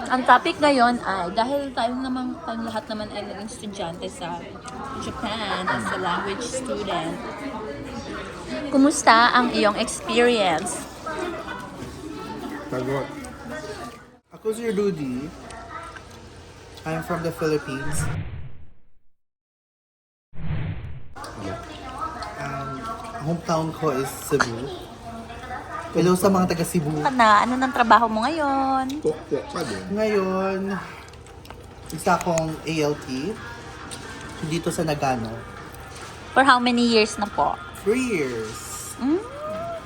Ang topic ngayon ay dahil tayong lahat naman ay naging estudyante sa Japan as a language student. Kumusta ang iyong experience? Tagot. Ako si Rudy. I'm from the Philippines. Hometown ko is Cebu. Hello sa mga taga Cebu. Ano ng trabaho mo ngayon? Pokpok pa din. Ngayon, isa akong ALT dito sa Nagano. For how many years na po? 3 years.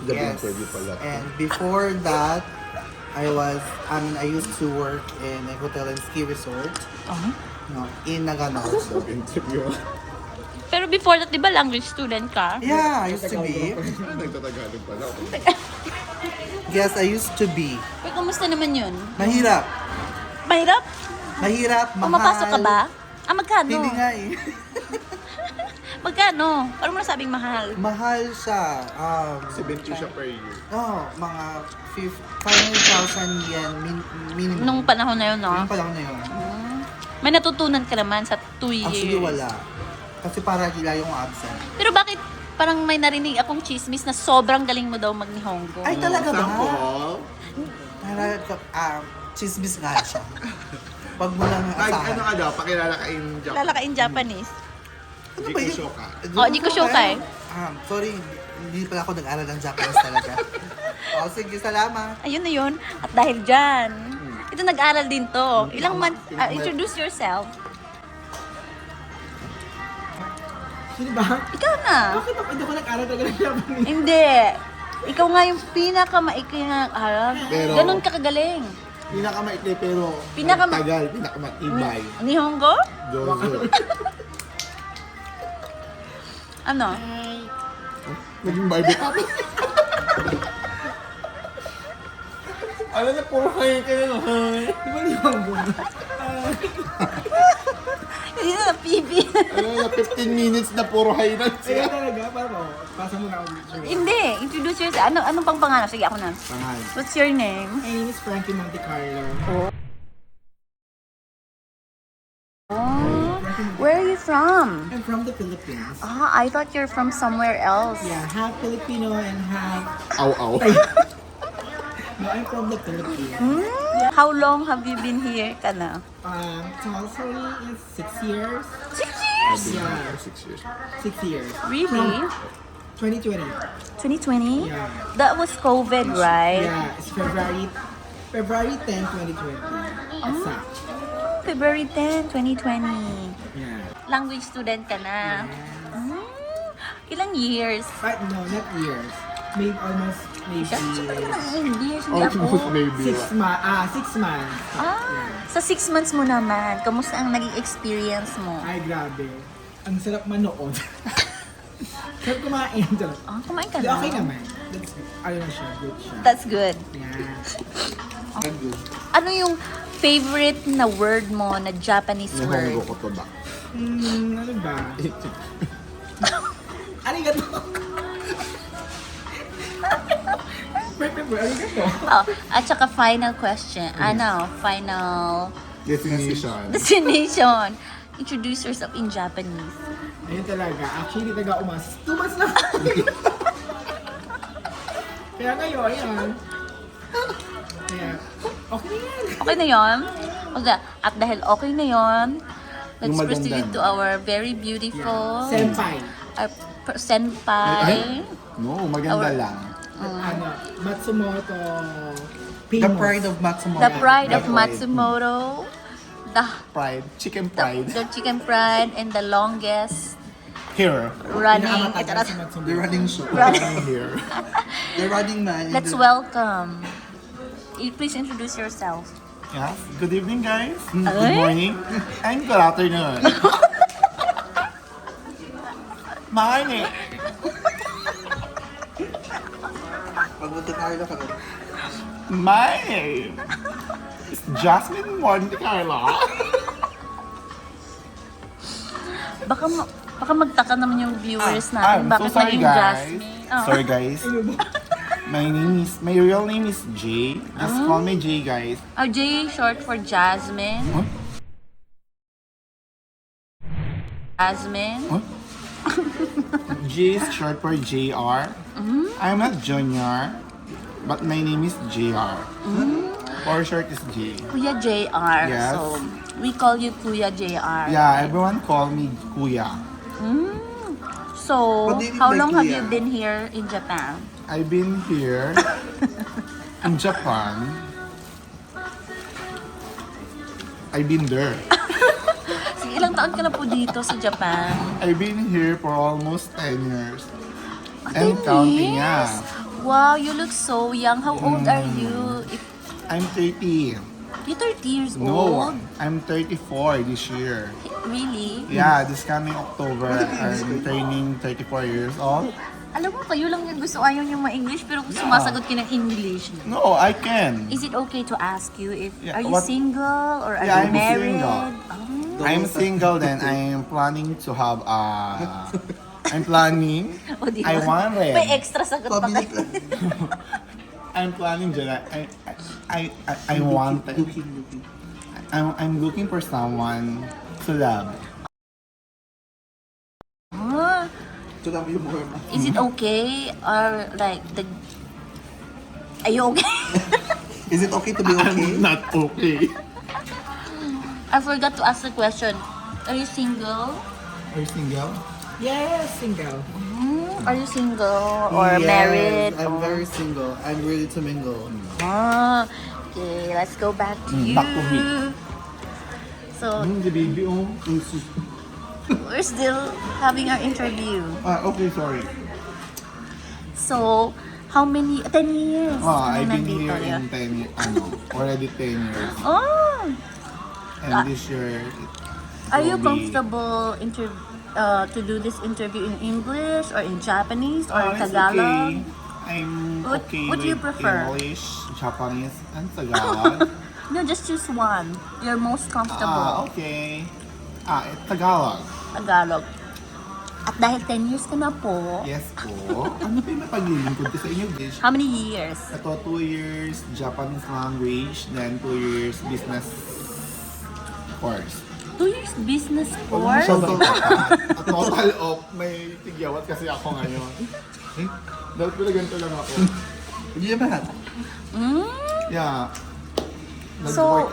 Gabi Yes. interview pala. And before that, I used to work in a hotel and ski resort. In Nagano. Gabi interview. Pero before that, di ba language student ka? Yeah, I used to be. Nagtatagalog pala ako. Yes, I used to be. Pero kumusta naman yun? Mahirap. Mahirap? Mahirap, mahal. Pumapasok ka ba? Magkano? Hindi nga eh. Magkano? Parang mo nasabing mahal. Mahal siya. 70 siya per year. Mga 500,000 yen minimum. Nung panahon na yun, no? Yung panahon na yun. May natutunan ka naman sa 2 years. Actually, wala. Kasi para gila yung absent. Pero bakit parang may narinig akong chismis na sobrang galing mo daw mag-Nihongo? Ay, talaga ba? Sample. Para, chismis nga siya. Pag mo lang Ay, asahan. ano ka daw? Pakilala ka in Japan. Lala ka in Japanese. Ano ba yun? Shoka. Di ko shoka eh. Sorry, hindi pala ako nag-aral ng Japanese talaga. Sige, salamat. Ayun na yun. At dahil dyan, ito nag-aral din to. Ilang months, introduce yourself. Sino ba? Ikaw na. Bakit ako hindi ko nag-aral talaga ng Japanese? Hindi. Ikaw nga yung pinakamaikli na nag-aral. Pero- Ganun ka kagaling. Pinakamaikli pero Pinakama- tagal, pinakamatibay. Nihongo? Jojo. Ano? Naging Barbie ka. Alam na, puro kayo kayo. Di ba Nihongo? Hindi na PB. Alam na, 15 minutes na puro hay na siya. talaga? Paano? Pasa mo na ako dito. Hindi. Introduce yourself. Anong pang pangalan? Sige, ako na. Pangalan. What's your name? My name is Frankie Monte Carlo. Oh, where are you from? I'm from the Philippines. I thought you're from somewhere else. Yeah, half Filipino and half... Aw-aw. No, I'm from the Philippines. How long have you been here ka na? Totally is 6 years. 6 years? Yeah, 6 years. 6 years. Really? 2020. 2020? Yeah. That was COVID, right? Yeah, it's February 10, 2020. Exact. February 10, 2020. Yeah. Language student ka na. Ilang years? But no, not years. Maybe almost maybe Years, hindi ako. Almost maybe. 6 months. 6 months. Sa 6 months mo naman, kamusta ang naging experience mo? Ay, grabe. Ang sarap manood. Sarap kumain. Kumain ka Di, na? okay naman. That's, ano na siya, good siya. That's good. Yeah. Ano yung favorite na word mo na Japanese word? Nihongo ko to ba? Ano ba? Arigato. Arigato. At saka final question. Final Definition. destination. Introduce yourself in Japanese. Ayun talaga. Actually, hindi taga umas. 2 months lang. Kaya ngayon, ayan. Kaya, okay na yan. Okay na yon. Okay. At dahil okay na yon, let's Yung maganda. proceed to our very beautiful Senpai. senpai. No, maganda Our- lang. Ano, Matsumoto. The pride of Matsumoto. The pride of Pride. Matsumoto. The, Pride. Chicken the, pride. the chicken pride and the longest Here. running. Pinakamatagal si Matsumoto. The running show. Here. The running man. in Let's the- welcome. Please introduce yourself. Yes. Good evening, guys. Ay. Good morning. And good afternoon. My name. Pagbuti tayo na pag My name is Jasmine Monte Carlo. Baka magtaka naman yung viewers natin. I'm Bakit so sorry, naging guys. Jasmine? Oh. Sorry, guys. My real name is Jay. Just call me Jay, guys. Oh, J short for Jasmine. Huh? Jasmine. Huh? J is short for JR. I'm not Junior, but my name is JR. For short is J. Kuya JR. Yes. So, we call you Kuya JR. Yeah, everyone call me Kuya. So, What do you mean how by long have Kuya? you been here in Japan? I've been here in Japan. I've been there. Sige, ilang taon ka na po dito sa Japan? I've been here for almost 10 years. 10 And counting, years? yeah. Wow, you look so young. How old are you? I'm 30. You're 30 years No, old? I'm 34 this year. Really? Yeah, this coming October, I'm turning 34 years old. Alam mo, kayo lang yung gusto ayaw niyo ma-English pero sumasagot ka ng English. No, I can. Is it okay to ask you if Yeah, are you what- single or are Yeah, you I'm married? single. Oh. I'm single, then I'm planning to have I'm planning. O, di I ba? want it. May extra sagot pa Public kayo. I'm planning, Jana. I want it. looking. I'm looking for someone to love. Ah, Ito lang yung more. is it okay or like the are you okay? Is it okay to be okay? I'm not okay. I forgot to ask the question. Are you single? Are you single? Yes, single. Are you single or Yes, married? I'm or... very single. I'm ready to mingle. Ah, okay, let's go back to you. Back to me. So, The baby, oh. we're still having our interview. Okay, sorry. So, how many? 10 years. I've na been nandito here yun. in 10 years, already 10 years. Oh! And this year, Are you will be- comfortable to do this interview in English or in Japanese or in it's Tagalog? okay. I'm What- okay what do you with prefer? English, Japanese, and Tagalog. No, just choose one. You're most comfortable. Okay. Tagalog. Tagalog. At dahil 10 years ka na po, Yes po. Ano pa yung napaglilingkod ko sa inyo, Gish? how many years? Ito, 2 years Japanese language, then 2 years business course. 2 years business Huwag mo course? siya a total of, may tigyawat kasi ako ngayon. Dapat pala ganito lang ako. Hindi naman. Mm? Yeah. So,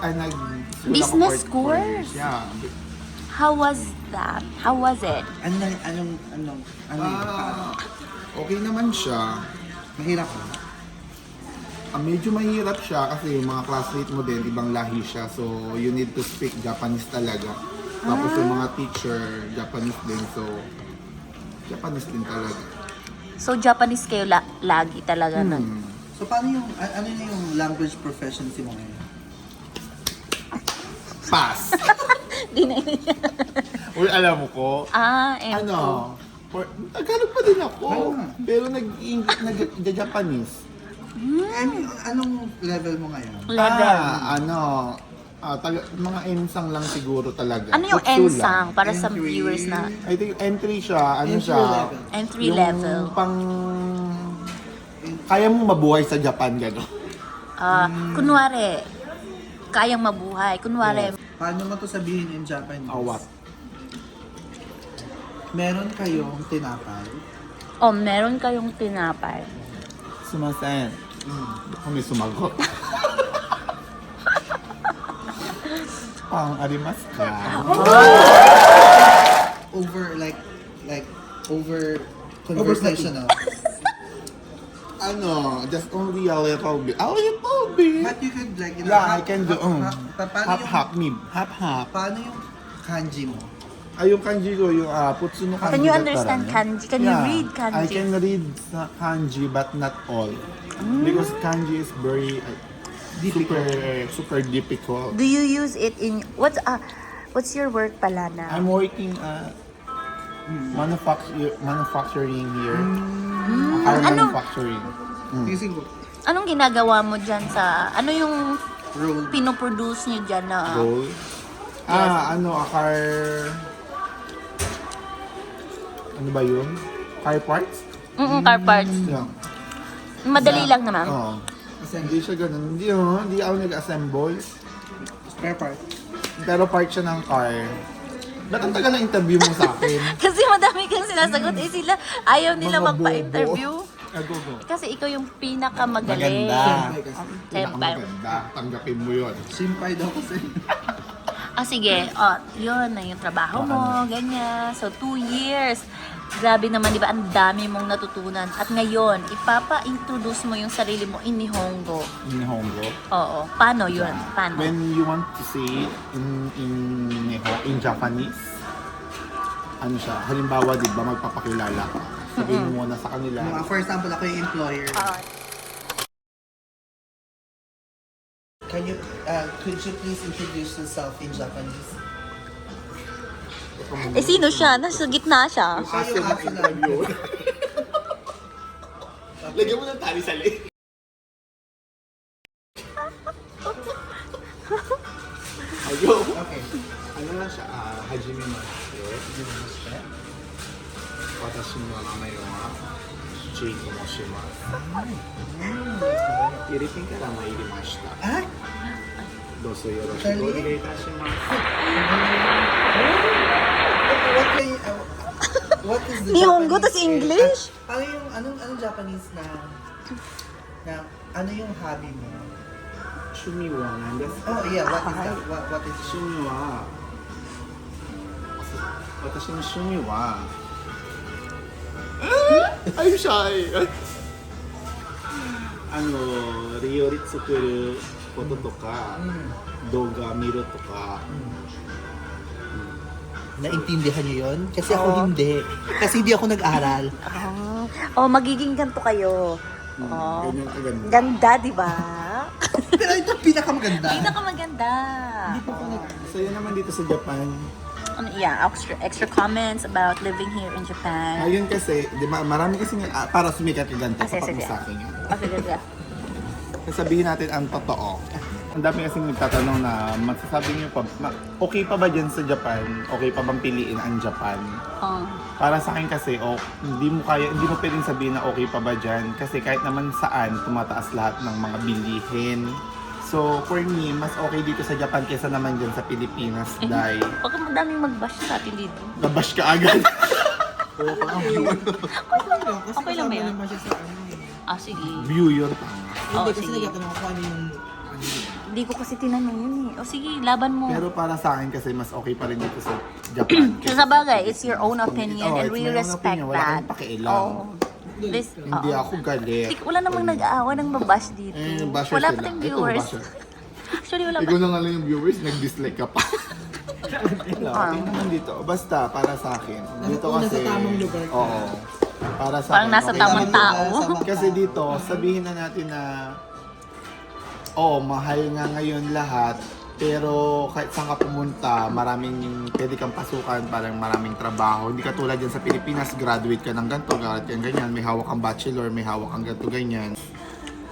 business ako for 4 years. course? Yeah. How was that? How was it? Anong Okay naman siya. mahirap ka. Medyo mahirap siya kasi yung mga classmate mo din, ibang lahi siya. So, you need to speak Japanese talaga. Tapos yung mga teacher, Japanese din. So, Japanese din talaga. So, Japanese kayo lagi talaga na. So, paano yung, ano na yung language proficiency mo ngayon? Pass! Di na Uy, alam mo ko, M2. Tagalog pa din ako. Pero nag-Japanese. Anong level mo ngayon? Level. Mga ensang lang siguro talaga. Ano yung Futsu ensang lang. para sa Entry. viewers na I think entry siya, Entry siya? level. entry yung level? kaya mong mabuhay sa Japan, gano'n. Kunwari, kayang mabuhay. Kunwari, Paano mo to sabihin in Japanese? What? Meron kayong tinapay. meron kayong tinapay. Sumasen. Kung may sumagot. pang arimas ka. Over conversational. Just only a little bit. A little bit. But you could like, Yeah, I can do. Paano Half. paano yung kanji mo? Ay, yung kanji ko, yung putsu no kanji. Can you that understand parang, kanji? Can you read kanji? I can read kanji, but not all. Because kanji is very super difficult. Do you use it in what's your work pala na? I'm working manufacturing here. Car Ano? manufacturing. Using Anong ginagawa mo dyan sa ano yung roll. pinoproduce niyo dyan na Goal. Car... Ano ba yun? Car parts? car parts? Yeah. Madali lang naman. Oo. Hindi siya ganun. Hindi ako nag-assemble. Spare part. Pero part siya ng car. Ba't ang tagal na interview mo sa akin? Kasi madami kang sinasagot. Sila ayaw nila Mga magpa-interview. Go. Kasi ikaw yung pinakamagaling. Maganda. Siyempre. Maganda. Tanggapin mo yun. Simpay daw kasi. Sige. Yun na yung trabaho mo. Ganyan. So, 2 years. Grabe naman, di ba? Ang dami mong natutunan. At ngayon, ipapa-introduce mo yung sarili mo in Nihongo. In Hongo. Oo. Paano yun? Paano? When you want to say it in Japanese, ano siya, halimbawa, di ba, magpapakilala ka. Sabihin mo muna sa kanila. For example, ako yung employer. Could you please introduce yourself in Japanese? Sino siya? Nasa gitna siya. Siya yung aso lang. Lagyan mo ng tali sa leg. Ayo. Okay. Ano lang siya? Hajime mashite. Watashi no namae wa Jay to moshimasu. Philippineから参りました。Ah? どうぞよろしくお願いいたします。 What is the Nihongo Japanese tas English? Ano yung anong Japanese na ano yung hobby mo? 趣味は何ですか？ Oh yeah, what is that? What is 趣味は私の趣味はI'm shy 料理作ることとか、動画見るとか、Naintindihan niyo yun? Kasi ako hindi. Kasi hindi ako nag-aral. Magiging ganito kayo. ganyan kaganda. Ganda, di ba? Pero ito pinakamaganda. Pinakamaganda. So yun naman dito sa Japan. Extra comments about living here in Japan. Ayun kasi, di ba, marami kasi para sumikat yung ganito, Sige, sapat mo sige. sa akin yun. Sige. Sasabihin natin ang totoo. Ang dami kasi nagtatanong na masasabi niyo pa, okay pa ba dyan sa Japan? Okay pa bang piliin ang Japan? Para sa akin kasi, hindi mo pwedeng sabihin na okay pa ba dyan kasi kahit naman saan, tumataas lahat ng mga bilihin. So, for me, mas okay dito sa Japan kaysa naman dyan sa Pilipinas, dahil Baka madaming mag-bash sa atin dito. nabash ka agad. Okay lang ba yan? Sige. View yun, tama. Sige. nagtatanong ko ano yung Hindi ko kasi tinanong yun eh. Sige, laban mo. Pero para sa akin kasi mas okay pa rin dito sa Japan. So, sa bagay, it's your own opinion and it's we my own respect opinion. Wala that. kang pakialam. Hindi ako galit. Wala namang nag-aawa ng babash dito. Basher Wala sila. pa tayong Ito, viewers. basher. Actually, wala pa. Ikaw na nga lang yung viewers, nag-dislike ka pa. Okay naman dito. Basta, para sa akin. Dito kasi... tamang lugar ka. Oo. Para sa Parang akin, nasa okay tamang naman. tao. Kasi dito, sabihin na natin na... mahal nga ngayon lahat. Pero kahit saan ka pumunta, maraming pwede kang pasukan, parang maraming trabaho. Hindi ka tulad dyan sa Pilipinas, graduate ka ng ganito, graduate ka ng ganyan, may hawak kang bachelor, may hawak kang ganito, ganyan.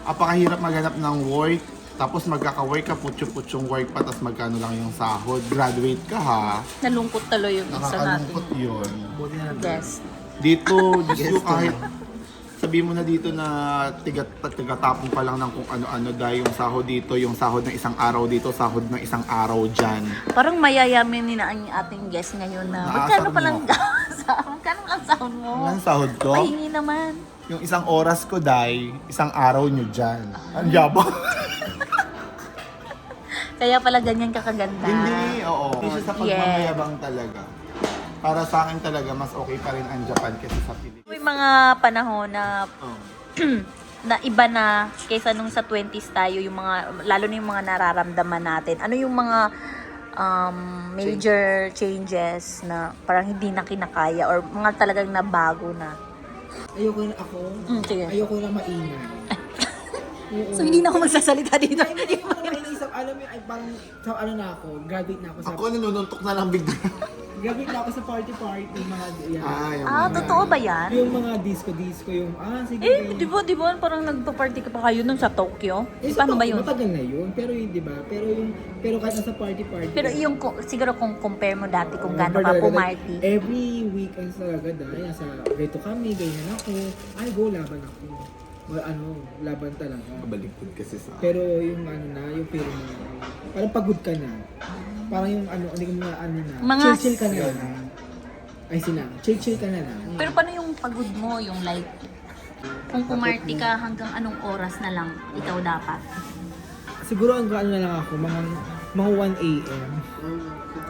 Apakahirap maghanap ng work, tapos magkaka-work ka, putyo-putyong work pa, tapos magkano lang yung sahod. Graduate ka ha. Nalungkot taloy yung isa natin. Nakakalungkot yun. Yes. Dito, Diyos ko, kahit sabihin mo na dito na tigatapon pa lang ng kung ano-ano dahil yung sahod dito, yung sahod ng isang araw dito, sahod ng isang araw dyan. Parang mayayamin ni na ang ating guest ngayon na magkano Naasar pa lang mo. magkano ang sahod mo? Ang sahod ko, Pahingi naman. yung isang oras ko dahil isang araw nyo dyan. Ang yabang. Kaya pala ganyan kakaganda. Hindi, oo. Hindi siya sa Yes. pagmamayabang talaga. Para sa akin talaga, mas okay pa rin ang Japan kaysa sa Pilipinas. May mga panahon na Oh. na iba na kaysa nung sa 20s tayo, yung mga, lalo na yung mga nararamdaman natin. Ano yung mga major changes na parang hindi na kinakaya or mga talagang nabago na? Ayoko na ako. Sige. Ayoko na maingay. Oo. So, hindi na ako magsasalita dito. Hindi ko na iniisip. Alam mo, ay parang sa ano na ako, graduate na ako sa Ako nanununtok na lang bigla. graduate na ako sa party mga yan. Yung Ah, mga- totoo ba yan? Yung mga disco yung sige. Eh, di ba parang nagpa-party ka pa kayo nun sa Tokyo? sa Paano ba yun? Matagal na yun. Pero yun, di ba? Pero kahit nasa party. Pero yung, siguro kung compare mo dati kung gaano ka pumarty. Every weekend talaga dahil nasa reto kami, ganyan ako. Ay, go, laban ako. Laban talaga. Kabaligtad kasi sa Pero yung yung feeling mo, parang pagod ka na. Parang yung hindi ko na. Mga- Chill ka na. Ay, chill ka na. Pero paano yung pagod mo? Yung like, kung pumarty ka hanggang anong oras na lang ikaw dapat? Siguro ang na lang ako, mga 1 a.m.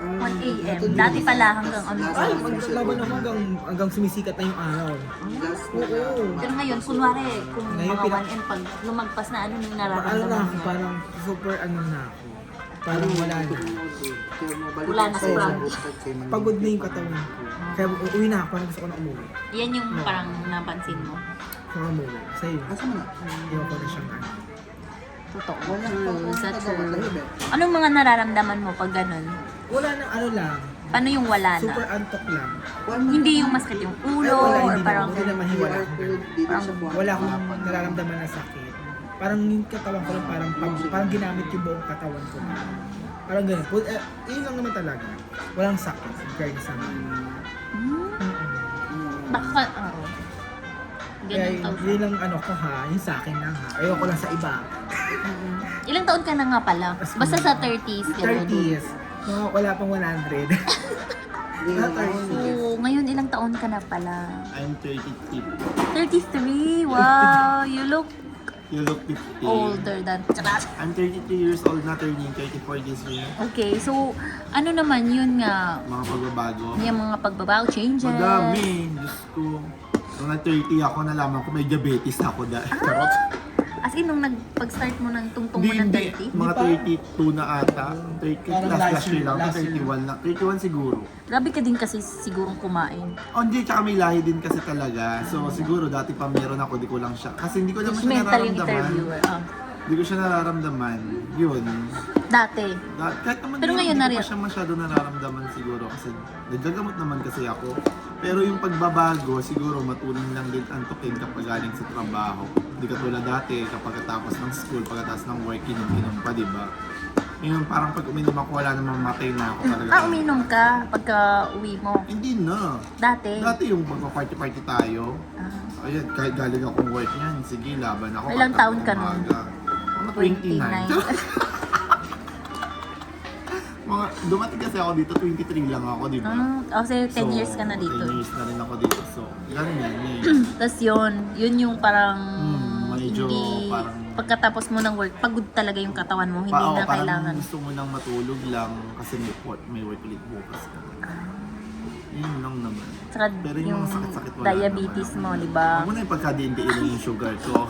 1 a.m. Dati pala hanggang anong Ay, oras? maglaban ako hanggang sumisikat na yung araw. Oo. Pero ngayon, kunwari, kung Ngayon, mga 1 a.m. pag lumagpas na ano yung Ano na nararamdaman ako, mo? parang super na ako. Parang wala na. Wala na Oo. sprung. Pagod na yung katawan ko. Kaya uwi na ako, parang gusto ko na umuwi. Yan yung parang napansin mo. Gusto ko umuwi. Sa'yo. Iwan ko na siyang Totoo. Is that true? Anong mga nararamdaman mo pag ganun? Wala na lang. Paano yung wala na? Super antok lang. Hindi yung masakit yung ulo Wala, or hindi parang... naman hiwala. Wala akong nararamdaman na sakit. Parang yung katawan ko lang parang ginamit yung buong katawan ko. Parang ganun. Yun lang naman talaga. Walang sakit. Kaya sa akin. Baka, oo. Kaya Ganun to. yun lang ko yung sa akin lang ha. Ayoko lang sa iba. Ilang taon ka na nga pala? Basta sa 30s. ganun. 30s. No, wala pang 100. Not 30s. Oo, ngayon ilang taon ka na pala? I'm 33. 33! Wow! You look You look 50. older than... I'm 33 years old na, turning 34 this year. Okay, so ano naman yun nga? Mga pagbabago. Yung mga pagbabago, changes? Madami. Diyos ko. Nung nag-30 ako, nalaman ko may diabetes ako dahil. Charot. As in, nung pag-start mo ng tungtong mo ng 30? Mga 32 na ata. 30 Parang last year lang. last year. 31 na. 31 siguro. Grabe ka din kasi sigurong kumain. Oh, hindi, tsaka may lahi din kasi talaga. So siguro dati pa meron ako, di ko lang siya. Kasi hindi ko naman siya Judgmental yung nararamdaman. interviewer. Hindi ko siya nararamdaman. Yun. Dati. Kahit naman Pero yun, ngayon hindi ko na pa siya masyado nararamdaman siguro. Kasi nagagamot naman kasi ako. Pero yung pagbabago, siguro matuling lang din antukin kapag galing sa trabaho. Hindi katulad dati, kapag tapos ng school, pagkatapos ng work, inom pa, di ba? Yun, parang pag uminom ako, wala namang matay na ako talaga. Uminom ka pagka uwi mo. Hindi na. Dati. Dati yung magpa-party-party tayo. Ah. Ayun, kahit galing akong work niyan, sige, laban ako. Ilang Pagka taon ka nun? umaga. Mga 29. Mga, dumating kasi ako dito, 23 lang ako, di ba? Kasi 10 years ka na dito. 10 years na rin ako dito. So, ganun yan eh. Tapos yun yung parang medyo hindi, parang- pagkatapos mo ng work, pagod talaga yung katawan mo, hindi na Parang kailangan. gusto mo nang matulog lang kasi may work ulit bukas ka. Yun lang naman. Saka Pero yung yung mga sakit-sakit wala diabetes naman. mo, di ba? Huwag mo na yung pagka-DNDin yung sugar ko.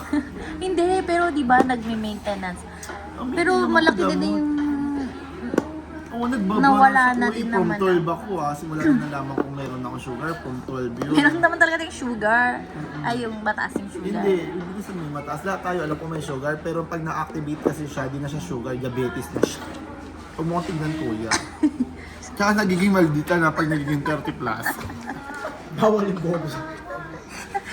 Hindi, pero di ba nagme-maintenance. Ang Pero hindi naman malaki din gamot. yung Oo, nagbabalance Nawala ako na eh. din From naman 12 ako simula nung nalaman kong meron ako sugar, from 12 yun. meron naman talaga yung sugar. Ay, yung mataas yung sugar. Hindi kasi may mataas. Lahat tayo alam ko may sugar, pero pag na-activate kasi siya, di na siya sugar, diabetes na siya. Huwag mo kong tingnan kuya. Tsaka nagiging maldita na pag nagiging 30 plus. Bawal yung bobo.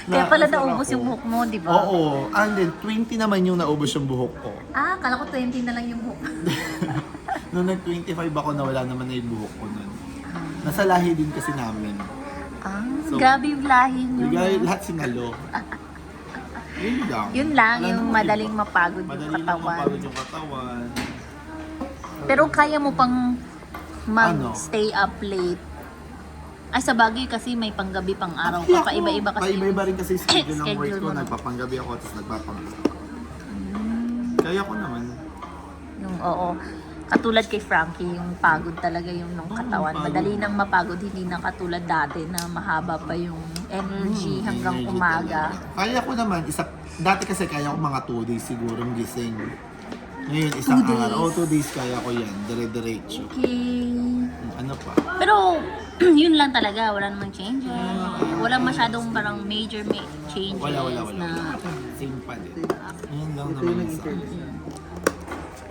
Kaya pala Nasara naubos ko. yung buhok mo, di ba? Oo. And then, 20 naman yung naubos yung buhok ko. Ah, kala ko 20 na lang yung buhok. Nung nag-25 ako, nawala naman na yung buhok ko nun. Nasa lahi din kasi namin. Ah, So, grabe yung lahi nyo. Bigay lahat sinalo. Yun lang. Yun lang, Wala yung namang madaling iba. mapagod yung Madaling lang katawan. mapagod yung katawan. Pero kaya mo pang Ano? mag-stay up late. Ay, sa bagay kasi may panggabi pang araw Kaya ka. Paiba-iba kasi. Paiba-iba rin kasi yung schedule ng work schedule ko. mo, no? Nagpapanggabi ako, tapos nagpapanggabi. Kaya ko naman. Yung, oo. Katulad kay Frankie, yung pagod talaga yung nung katawan. Madali nang mapagod, hindi na katulad dati na mahaba pa yung energy hanggang Energy umaga. talaga. Kaya ko naman, dati kasi kaya ko mga 2 days siguro gising. Ngayon, isang 2 days? araw. 2 days kaya ko yan. Dire-diretso. Okay. Ano pa? Pero, yun lang talaga. Wala namang changes. Wala masyadong parang major changes Wala. na... Same pa din. Yun lang naman isa.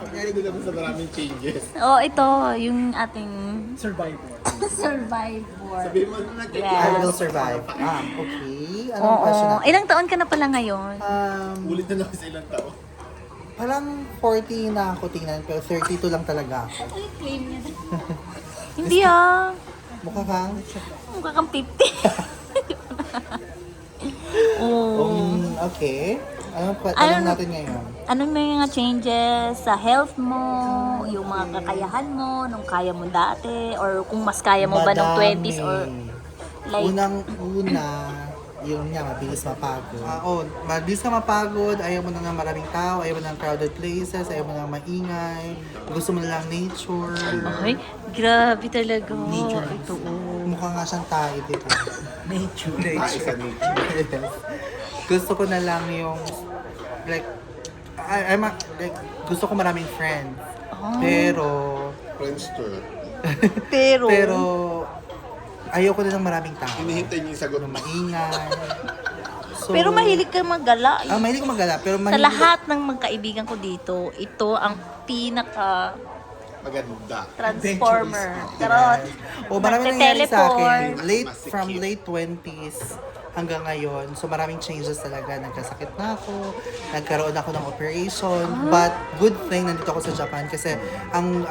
Kaya ko naman sa maraming changes. Oh, ito, yung ating Survivor. survivor. Sabihin mo na I Yes. will survive. Okay. Anong question Oo. natin? Ilang taon ka na pala ngayon? Ulit na lang sa ilang tao. Parang 40 na ako tingnan, pero 32 lang talaga ako. Ay, claim niya. Hindi ah. Mukha kang... Mukha kang 50. Oh. Okay. Anong Ano- tanong natin ngayon? Anong may mga changes sa health mo, yung mga kakayahan mo, nung kaya mo dati, or kung mas kaya mo ba nung 20s, or like, Unang-una, yun nga, mabilis mapagod. Mabilis ka mapagod, ayaw mo na ng maraming tao, ayaw mo ng crowded places, ayaw mo ng maingay, gusto mo na lang nature. ay, grabe talaga. Nature. Ito, oh. Mukha nga siyang tayo dito. Nature. Tayo sa nature. Yes. Gusto ko na lang yung, like, like, gusto ko maraming friends. Oh. Pero, Friendster. Pero, ayaw ko na ng maraming tao. Hinihintay niyo yung sagot Ano, mo. maingay. So, pero mahilig ka maggala. mahilig ko magala, pero Sa mahilig... lahat ng magkaibigan ko dito, ito ang pinaka Maganda. transformer. Charot. O, marami nangyari sa akin. Nagte-teleport. From late 20s hanggang ngayon. So, maraming changes talaga. Nagkasakit na ako. Nagkaroon ako ng operation. But, good thing nandito ako sa Japan kasi ang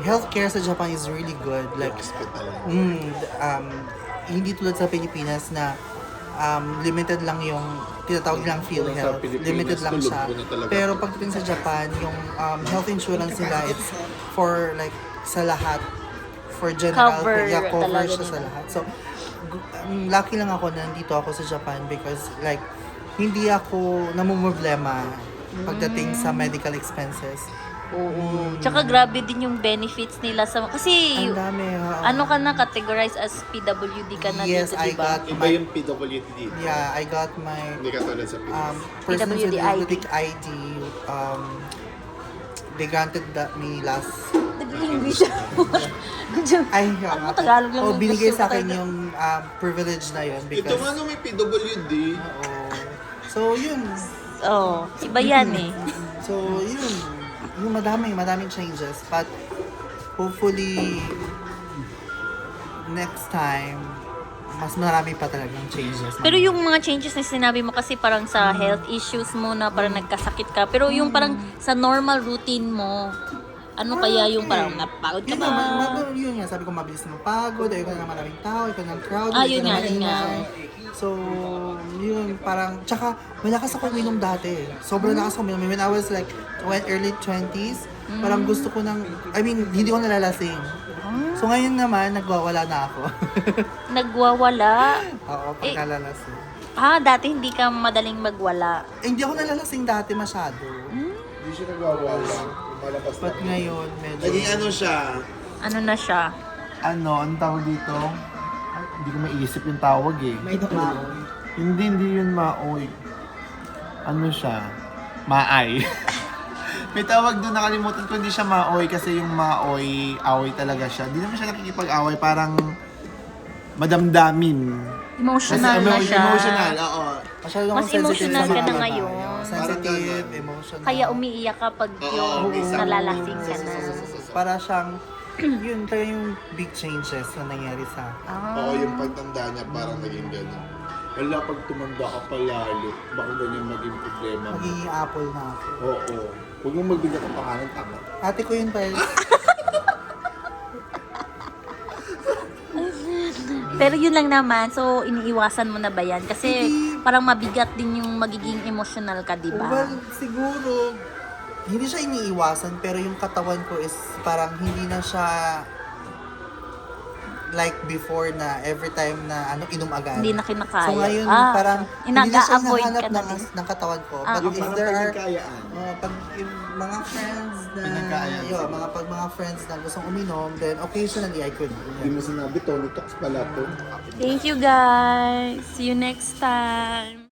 healthcare sa Japan is really good. Like, Hospital. hindi tulad sa Pilipinas na limited lang yung tinatawag nilang PhilHealth. Pilipinas, Limited lang tulog siya. ko na talaga. Pero pagdating sa Japan, yung health insurance nila, it's for like sa lahat. For general, Cover cover talaga siya sa nila. lahat. So, lucky lang ako na nandito ako sa Japan because like, hindi ako namumroblema pagdating sa medical expenses. Oo. Tsaka grabe din yung benefits nila sa... Kasi, Ang dami. ano ka na, categorized as PWD ka na Yes, dito, I diba? got Iba my, yung PWD dito. yeah, I got my Hindi ka tulad sa Pinas. person with PWD disability ID. They granted that me last Nag-English ako. ay, Ano, Tagalog lang yung binigay gusto sa ko akin talaga. yung privilege na yun Ito because nga nung may PWD. oo. So yun. Oo. Iba yan eh. So yun. Yung madaming changes but hopefully next time mas marami pa talagang changes. Pero yung mga changes na sinabi mo kasi parang sa health issues mo na parang nagkasakit ka. Pero yung parang sa normal routine mo, ano kaya yung parang napagod ka Yun ba? nga, yun nga, sabi ko mabilis na mapagod, ayoko na ng maraming tao, ayoko ng crowd, Ah, ayoko yun na nga, yun nga. maingay. So, yun, parang, tsaka, malakas ako uminom dati. Sobrang lakas ako uminom. When I was like, early 20s, parang gusto ko ng, I mean, hindi ko nalalasing. So, ngayon naman, nagwawala na ako. Nagwawala. Oo, pagkalalasing. Dati hindi ka madaling magwala. Hindi ako nalalasing dati masyado. Hindi siya nagwawala. Lumalabas But ngayon, medyo... Naging ano siya? Ano na siya? Ano, ang tawag dito? Ay, hindi ko maisip yung tawag eh. May tumaon. Hindi yun maoy. Ano siya? Maay. May tawag doon, nakalimutan ko, hindi siya maoy kasi yung maoy, away talaga siya. Hindi naman siya nakikipag-away, parang madamdamin. Emotional na siya. Emotional, oo. Masyado Mas akong sensitive emotional sa ka mga na babae. ngayon. Sensitive, emotional. Kaya umiiyak ka pag yung isa. nalalasing ka na. Para siyang, yun kaya yung big changes na nangyari sa akin. Oo, yung pagtanda niya parang naging gano'n. Wala, pag tumanda ka pa lalo, baka ganyan maging problema mo. Magiging apple na ako. Oo. Huwag mong magbigay ng pangalan, tama. Ate ko yun, Pels. Pero yun lang naman, so iniiwasan mo na ba yan? Kasi parang mabigat din yung magiging emotional ka, di ba? Well, siguro, hindi siya iniiwasan, pero yung katawan ko is parang hindi na siya like before na every time na inom agad. Hindi na kinakaya. So ngayon parang hindi na siya inaga-avoid hinahanap ka na ng, din. ng katawan ko. Ah, But Yung if parang there are pinagkayaan. pag yung mga friends na Pinagkayaan. mga friends na gustong uminom, then occasionally I could. Hindi mo sinabi, Tony Talks pala to. Thank you guys. See you next time.